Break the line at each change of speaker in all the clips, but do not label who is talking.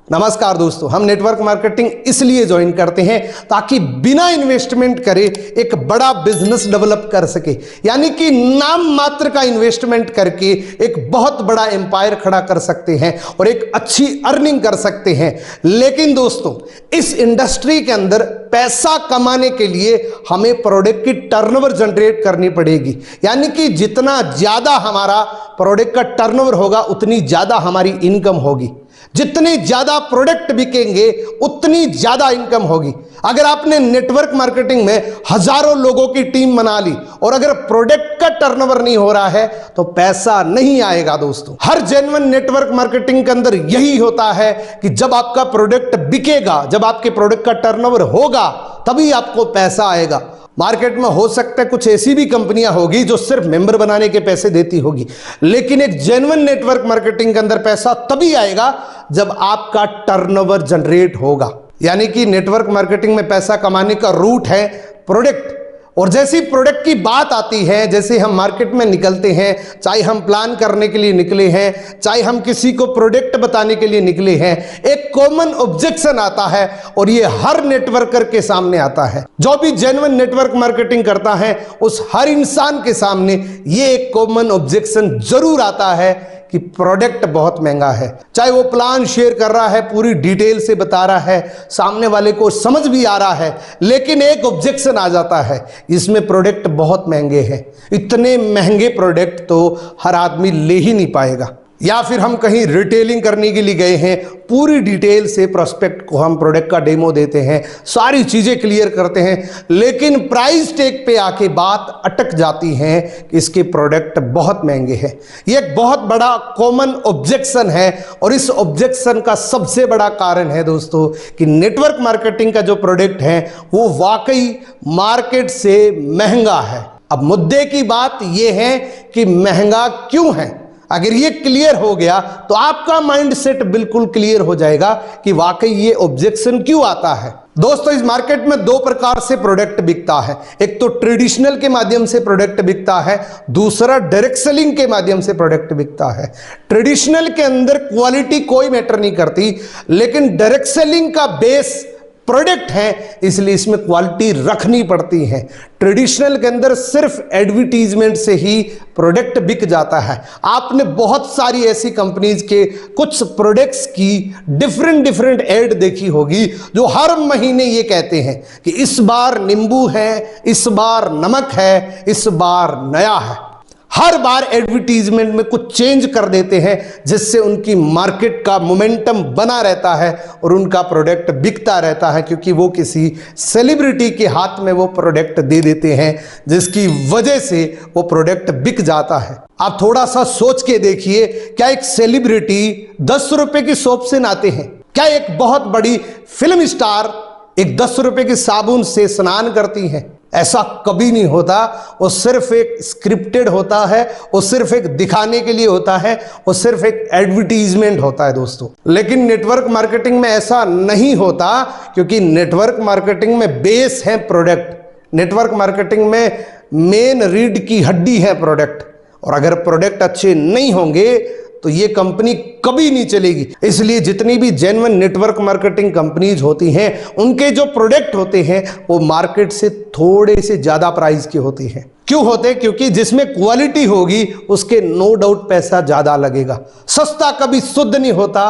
नमस्कार दोस्तों, हम नेटवर्क मार्केटिंग इसलिए ज्वाइन करते हैं ताकि बिना इन्वेस्टमेंट करे एक बड़ा बिजनेस डेवलप कर सके, यानी कि नाम मात्र का इन्वेस्टमेंट करके एक बहुत बड़ा एम्पायर खड़ा कर सकते हैं और एक अच्छी अर्निंग कर सकते हैं। लेकिन दोस्तों, इस इंडस्ट्री के अंदर पैसा कमाने के लिए हमें प्रोडक्ट की टर्नओवर जनरेट करनी पड़ेगी, यानी कि जितना ज्यादा हमारा प्रोडक्ट का टर्नओवर होगा उतनी ज्यादा हमारी इनकम होगी। जितने ज्यादा प्रोडक्ट बिकेंगे उतनी ज्यादा इनकम होगी। अगर आपने नेटवर्क मार्केटिंग में हजारों लोगों की टीम बना ली और अगर प्रोडक्ट का टर्नओवर नहीं हो रहा है तो पैसा नहीं आएगा। दोस्तों, हर जेन्युइन नेटवर्क मार्केटिंग के अंदर यही होता है कि जब आपका प्रोडक्ट बिकेगा, जब आपके प्रोडक्ट का टर्नओवर होगा, तभी आपको पैसा आएगा। मार्केट में हो सकता है कुछ ऐसी भी कंपनियां होगी जो सिर्फ मेंबर बनाने के पैसे देती होगी, लेकिन एक जेन्युइन नेटवर्क मार्केटिंग के अंदर पैसा तभी आएगा जब आपका टर्नओवर जनरेट होगा। यानी कि नेटवर्क मार्केटिंग में पैसा कमाने का रूट है प्रोडक्ट। और जैसी प्रोडक्ट की बात आती है, जैसे हम मार्केट में निकलते हैं, चाहे हम प्लान करने के लिए निकले हैं, चाहे हम किसी को प्रोडक्ट बताने के लिए निकले हैं, एक कॉमन ऑब्जेक्शन आता है और ये हर नेटवर्कर के सामने आता है। जो भी जेन्युइन नेटवर्क मार्केटिंग करता है उस हर इंसान के सामने ये एक कॉमन ऑब्जेक्शन जरूर आता है कि प्रोडक्ट बहुत महंगा है। चाहे वो प्लान शेयर कर रहा है, पूरी डिटेल से बता रहा है, सामने वाले को समझ भी आ रहा है, लेकिन एक ऑब्जेक्शन आ जाता है, इसमें प्रोडक्ट बहुत महंगे हैं। इतने महंगे प्रोडक्ट तो हर आदमी ले ही नहीं पाएगा। या फिर हम कहीं रिटेलिंग करने के लिए गए हैं, पूरी डिटेल से प्रोस्पेक्ट को हम प्रोडक्ट का डेमो देते हैं, सारी चीजें क्लियर करते हैं, लेकिन प्राइस टैग पे आके बात अटक जाती है कि इसके प्रोडक्ट बहुत महंगे हैं। ये एक बहुत बड़ा कॉमन ऑब्जेक्शन है और इस ऑब्जेक्शन का सबसे बड़ा कारण है दोस्तों कि नेटवर्क मार्केटिंग का जो प्रोडक्ट है वो वाकई मार्केट से महंगा है। अब मुद्दे की बात यह है कि महंगा क्यों है। अगर ये क्लियर हो गया तो आपका माइंडसेट बिल्कुल क्लियर हो जाएगा कि वाकई ये ऑब्जेक्शन क्यों आता है। दोस्तों, इस मार्केट में दो प्रकार से प्रोडक्ट बिकता है। एक तो ट्रेडिशनल के माध्यम से प्रोडक्ट बिकता है, दूसरा डायरेक्ट सेलिंग के माध्यम से प्रोडक्ट बिकता है। ट्रेडिशनल के अंदर क्वालिटी कोई मैटर नहीं करती, लेकिन डायरेक्ट सेलिंग का बेस प्रोडक्ट है, इसलिए इसमें क्वालिटी रखनी पड़ती है। ट्रेडिशनल के अंदर सिर्फ एडवर्टीजमेंट से ही प्रोडक्ट बिक जाता है। आपने बहुत सारी ऐसी कंपनीज के कुछ प्रोडक्ट्स की डिफरेंट एड देखी होगी जो हर महीने ये कहते हैं कि इस बार नींबू है, इस बार नमक है, इस बार नया है। हर बार एडवर्टीजमेंट में कुछ चेंज कर देते हैं जिससे उनकी मार्केट का मोमेंटम बना रहता है और उनका प्रोडक्ट बिकता रहता है, क्योंकि वो किसी सेलिब्रिटी के हाथ में वो प्रोडक्ट दे देते हैं जिसकी वजह से वो प्रोडक्ट बिक जाता है। आप थोड़ा सा सोच के देखिए, क्या एक सेलिब्रिटी 10 रुपए की सोप से नहाते हैं? क्या एक बहुत बड़ी फिल्म स्टार एक 10 रुपए के साबुन से स्नान करती है? ऐसा कभी नहीं होता। वो सिर्फ एक स्क्रिप्टेड होता है, वो सिर्फ एक दिखाने के लिए होता है, वो सिर्फ एक एडवर्टीजमेंट होता है दोस्तों। लेकिन नेटवर्क मार्केटिंग में ऐसा नहीं होता, क्योंकि नेटवर्क मार्केटिंग में बेस है प्रोडक्ट। नेटवर्क मार्केटिंग में मेन रीढ़ की हड्डी है प्रोडक्ट, और अगर प्रोडक्ट अच्छे नहीं होंगे तो ये कंपनी कभी नहीं चलेगी। इसलिए जितनी भी जेन्युइन नेटवर्क मार्केटिंग कंपनीज होती हैं, उनके जो प्रोडक्ट होते हैं वो मार्केट से थोड़े से ज्यादा प्राइस के होते हैं। क्यों होते? क्योंकि जिसमें क्वालिटी होगी उसके नो डाउट पैसा ज्यादा लगेगा। सस्ता कभी शुद्ध नहीं होता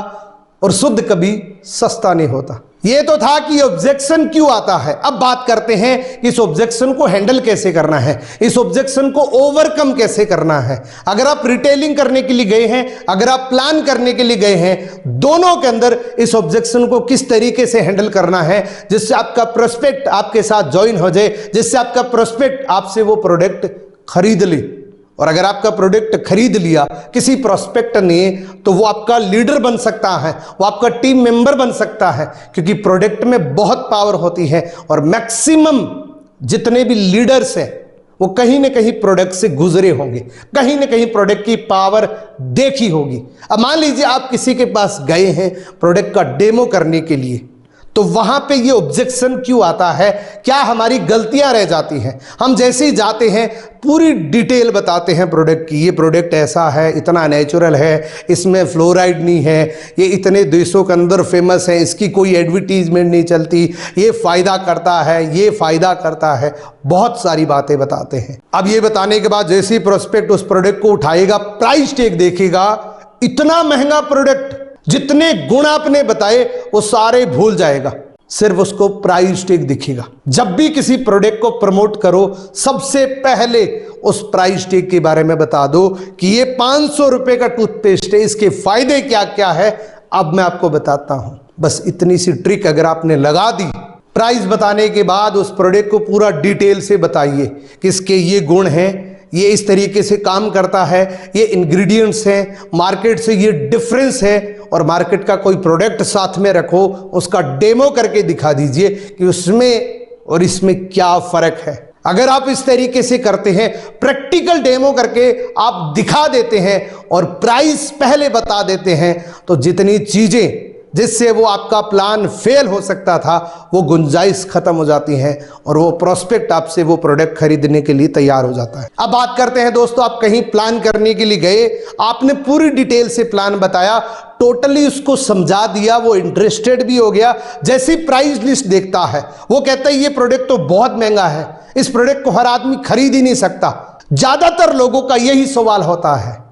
और शुद्ध कभी सस्ता नहीं होता। ये तो था कि ऑब्जेक्शन क्यों आता है। अब बात करते हैं कि इस ऑब्जेक्शन को हैंडल कैसे करना है, इस ऑब्जेक्शन को ओवरकम कैसे करना है। अगर आप रिटेलिंग करने के लिए गए हैं, अगर आप प्लान करने के लिए गए हैं, दोनों के अंदर इस ऑब्जेक्शन को किस तरीके से हैंडल करना है जिससे आपका प्रोस्पेक्ट आपके साथ ज्वाइन हो जाए, जिससे आपका प्रोस्पेक्ट आपसे वो प्रोडक्ट खरीद ले। और अगर आपका प्रोडक्ट खरीद लिया किसी प्रोस्पेक्ट ने, तो वो आपका लीडर बन सकता है, वो आपका टीम मेंबर बन सकता है, क्योंकि प्रोडक्ट में बहुत पावर होती है और मैक्सिमम जितने भी लीडर्स हैं वो कहीं ना कहीं प्रोडक्ट से गुजरे होंगे, कहीं ना कहीं प्रोडक्ट की पावर देखी होगी। अब मान लीजिए आप किसी के पास गए हैं प्रोडक्ट का डेमो करने के लिए, तो वहां पे ये ऑब्जेक्शन क्यों आता है, क्या हमारी गलतियां रह जाती हैं? हम जैसे ही जाते हैं पूरी डिटेल बताते हैं प्रोडक्ट की, ये प्रोडक्ट ऐसा है, इतना नेचुरल है, इसमें फ्लोराइड नहीं है, ये इतने देशों के अंदर फेमस है, इसकी कोई एडवर्टीजमेंट नहीं चलती, ये फायदा करता है, ये फायदा करता है, बहुत सारी बातें बताते हैं। अब ये बताने के बाद जैसे ही प्रोस्पेक्ट उस प्रोडक्ट को उठाएगा, प्राइस टैग देखेगा, इतना महंगा प्रोडक्ट, जितने गुण आपने बताए वो सारे भूल जाएगा, सिर्फ उसको प्राइस टैग दिखेगा। जब भी किसी प्रोडक्ट को प्रमोट करो, सबसे पहले उस प्राइस टैग के बारे में बता दो कि ये 500 रुपए का टूथपेस्ट है, इसके फायदे क्या क्या है, अब मैं आपको बताता हूं। बस इतनी सी ट्रिक अगर आपने लगा दी, प्राइस बताने के बाद उस प्रोडक्ट को पूरा डिटेल से बताइए कि इसके ये गुण हैं, ये इस तरीके से काम करता है, ये इंग्रेडिएंट्स हैं, मार्केट से ये डिफरेंस है, और मार्केट का कोई प्रोडक्ट साथ में रखो, उसका डेमो करके दिखा दीजिए कि उसमें और इसमें क्या फर्क है। अगर आप इस तरीके से करते हैं, प्रैक्टिकल डेमो करके आप दिखा देते हैं और प्राइस पहले बता देते हैं, तो जितनी चीजें जिससे वो आपका प्लान फेल हो सकता था, वो गुंजाइश खत्म हो जाती है और वो प्रोस्पेक्ट आपसे वो प्रोडक्ट खरीदने के लिए तैयार हो जाता है। अब बात करते हैं दोस्तों, आप कहीं प्लान करने के लिए गए, आपने पूरी डिटेल से प्लान बताया, टोटली उसको समझा दिया, वो इंटरेस्टेड भी हो गया। जैसी प्राइस लिस्ट देखता है, वो कहता है ये प्रोडक्ट तो बहुत महंगा है, इस प्रोडक्ट को हर आदमी खरीद ही नहीं सकता। ज्यादातर लोगों का यही सवाल होता है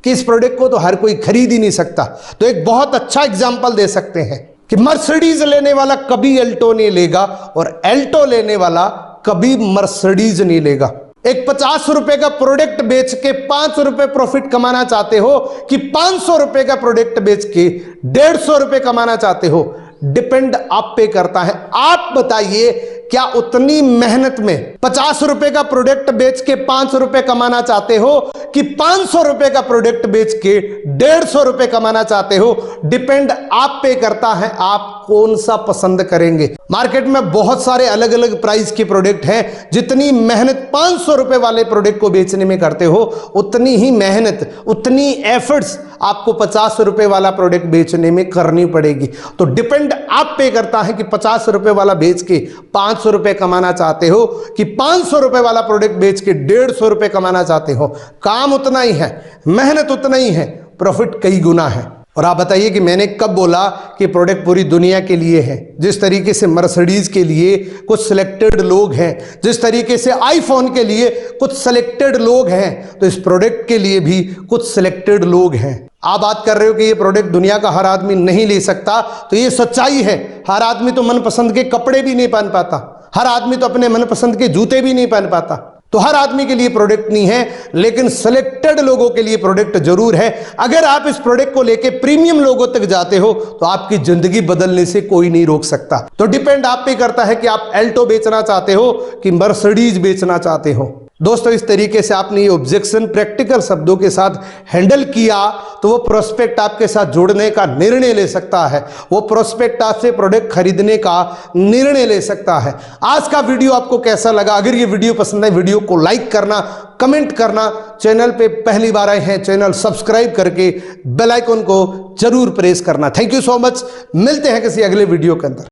कि इस प्रोडक्ट को तो हर कोई खरीद ही नहीं सकता। तो एक बहुत अच्छा एग्जांपल दे सकते हैं कि मर्सिडीज लेने वाला कभी एल्टो नहीं लेगा और एल्टो लेने वाला कभी मर्सिडीज नहीं लेगा। एक 50 रुपए का प्रोडक्ट बेच के 5 रुपए प्रॉफिट कमाना चाहते हो कि 500 रुपए का प्रोडक्ट बेच के 150 रुपए कमाना चाहते हो, डिपेंड आप पे करता है। आप बताइए, क्या उतनी मेहनत में 50 रुपए का प्रोडक्ट बेच के 5 रुपए कमाना चाहते हो कि 500 रुपए का प्रोडक्ट बेच के 150 रुपए कमाना चाहते हो? डिपेंड आप पे करता है, आप कौन सा पसंद करेंगे। मार्केट में बहुत सारे अलग अलग प्राइस के प्रोडक्ट हैं, जितनी मेहनत 500 रुपए वाले प्रोडक्ट को बेचने में करते हो, उतनी ही मेहनत, उतनी एफर्ट्स आपको 50 रुपए वाला प्रोडक्ट बेचने में करनी पड़ेगी। तो डिपेंड आप पे करता है कि 50 रुपए वाला बेच के 500 रुपए कमाना चाहते हो कि 500 रुपए वाला प्रोडक्ट बेच के 150 रुपए कमाना चाहते हो। काम उतना ही है, मेहनत उतना ही है, प्रॉफिट कई गुना है। और आप बताइए कि मैंने कब बोला कि प्रोडक्ट पूरी दुनिया के लिए है? जिस तरीके से मर्सिडीज के लिए कुछ सिलेक्टेड लोग हैं, जिस तरीके से आईफोन के लिए कुछ सिलेक्टेड लोग हैं, तो इस प्रोडक्ट के लिए भी कुछ सिलेक्टेड लोग हैं। आप बात कर रहे हो कि ये प्रोडक्ट दुनिया का हर आदमी नहीं ले सकता, तो ये सच्चाई है। हर आदमी तो मनपसंद के कपड़े भी नहीं पहन पाता, हर आदमी तो अपने मनपसंद के जूते भी नहीं पहन पाता, तो हर आदमी के लिए प्रोडक्ट नहीं है, लेकिन सिलेक्टेड लोगों के लिए प्रोडक्ट जरूर है। अगर आप इस प्रोडक्ट को लेके प्रीमियम लोगों तक जाते हो, तो आपकी जिंदगी बदलने से कोई नहीं रोक सकता। तो डिपेंड आप पे करता है कि आप एल्टो बेचना चाहते हो कि मर्सिडीज बेचना चाहते हो। दोस्तों, इस तरीके से आपने ये ऑब्जेक्शन प्रैक्टिकल शब्दों के साथ हैंडल किया, तो वो प्रोस्पेक्ट आपके साथ जुड़ने का निर्णय ले सकता है, वो प्रोस्पेक्ट आपसे प्रोडक्ट खरीदने का निर्णय ले सकता है। आज का वीडियो आपको कैसा लगा? अगर ये वीडियो पसंद है, वीडियो को लाइक करना, कमेंट करना, चैनल पे पहली बार आए हैं चैनल सब्सक्राइब करके बेल आइकन को जरूर प्रेस करना। Thank you so much. मिलते हैं किसी अगले वीडियो के अंदर।